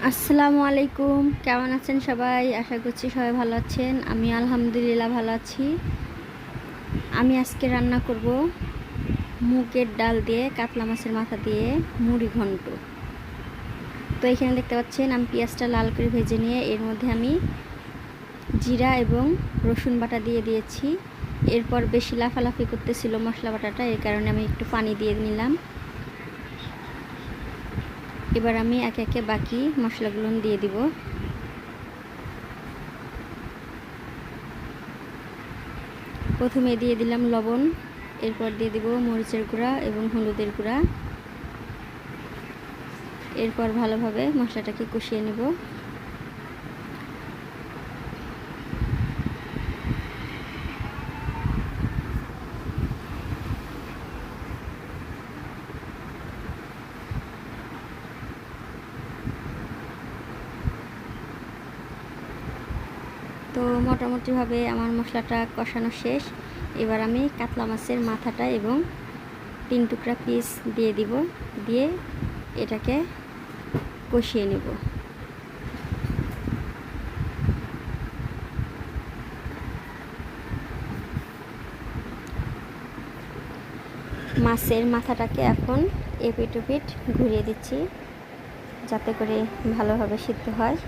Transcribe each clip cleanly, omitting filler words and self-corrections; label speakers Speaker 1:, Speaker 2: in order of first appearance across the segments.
Speaker 1: আসসালামু আলাইকুম, কেমন আছেন সবাই? আশা করছি সবাই ভালো আছেন। আমি আলহামদুলিল্লাহ ভালো আছি। আমি আজকে রান্না করব মুগের ডাল দিয়ে কাতলা মাছের মাথা দিয়ে মুড়ি ঘন্ট। তো এখানে দেখতে পাচ্ছেন আমি পেঁয়াজটা লাল করে ভেজে নিয়ে এর মধ্যে আমি জিরা এবং রসুন বাটা দিয়ে দিয়েছি। এরপর বেশি লাফালাফি করতেছিল মশলা বাটাটা, এর কারণে আমি একটু পানি দিয়ে নিলাম। এবার আমি একে একে বাকি মশলাগুলো দিয়ে দিব। প্রথমে দিয়ে দিলাম লবণ, এরপর দিয়ে দিব মরিচের গুঁড়া এবং হলুদের গুঁড়া। এরপর ভালোভাবে মশলাটাকে কষিয়ে নেব। তো মোটামুটিভাবে আমার মশলাটা কষানো শেষ। এবার আমি কাতলা মাছের মাথাটা এবং 3 টুকরা পিস দিয়ে দিব, দিয়ে এটাকে কষিয়ে নেব। মাছের মাথাটাকে এখন এপিট ওপিট ঘুরিয়ে দিচ্ছি যাতে করে ভালোভাবে সিদ্ধ হয়।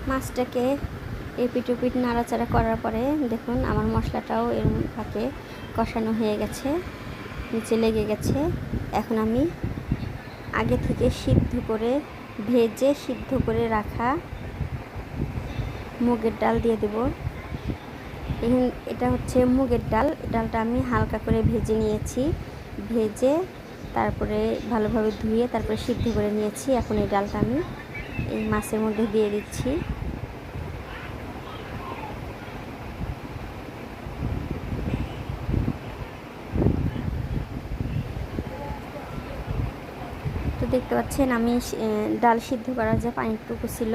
Speaker 1: মাছটাকে এপিট ওপিট নাড়াচাড়া করার পরে দেখুন আমার মশলাটাও এর ফাঁকে কষানো হয়ে গেছে, নিচে লেগে গেছে। এখন আমি আগে থেকে ভেজে সিদ্ধ করে রাখা মুগের ডাল দিয়ে দেব। এটা হচ্ছে মুগের ডাল। ডালটা আমি হালকা করে ভেজে নিয়েছি, ভেজে তারপরে ভালোভাবে ধুয়ে তারপরে সিদ্ধ করে নিয়েছি। এখন এই ডালটা আমি এই মাছের মধ্যে দিয়ে দিচ্ছি। তো দেখতে পাচ্ছেন আমি ডাল সিদ্ধ করার যে পানিটুকু ছিল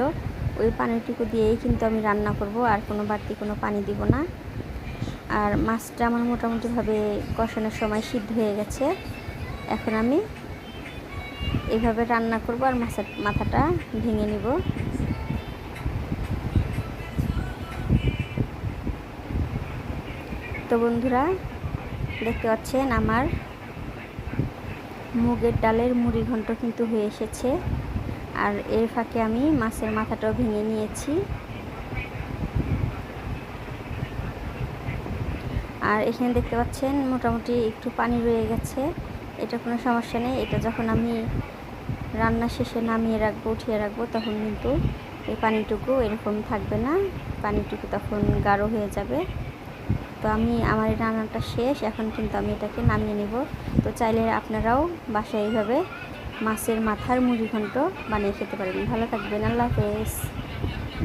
Speaker 1: ওই পানিটুকু দিয়েই কিন্তু আমি রান্না করব, আর কোনো বাড়তি কোনো পানি দিব না। আর মাছটা আমার মোটামুটিভাবে কষানোর সময় সিদ্ধ হয়ে গেছে। এখন আমি এইভাবে রান্না করব আর মাছের মাথাটা ভেঙে নিব। তো বন্ধুরা দেখতে পাচ্ছেন আমার মুগের ডালের মুড়ি ঘন্ট কিন্তু হয়ে এসেছে। আর এর ফাঁকে আমি মাছের মাথাটাও ভেঙে নিয়েছি। আর এখানে দেখতে পাচ্ছেন মোটামুটি একটু পানি রয়ে গেছে। এটা কোনো সমস্যা নেই, এটা যখন আমি রান্না শেষে নামিয়ে রাখবো, উঠিয়ে রাখবো, তখন কিন্তু এই পানিটুকু এরকম থাকবে না, পানিটুকু তখন গাঢ় হয়ে যাবে। তো আমার এই রান্নাটা শেষ, এখন কিন্তু আমি এটাকে নামিয়ে নেব। তো চাইলে আপনারাও বাসায় এইভাবে মাছের মাথার মুড়ি ঘন্ট বানিয়ে খেতে পারেন। ভালো থাকবেন, আল্লাহ হাফেজ।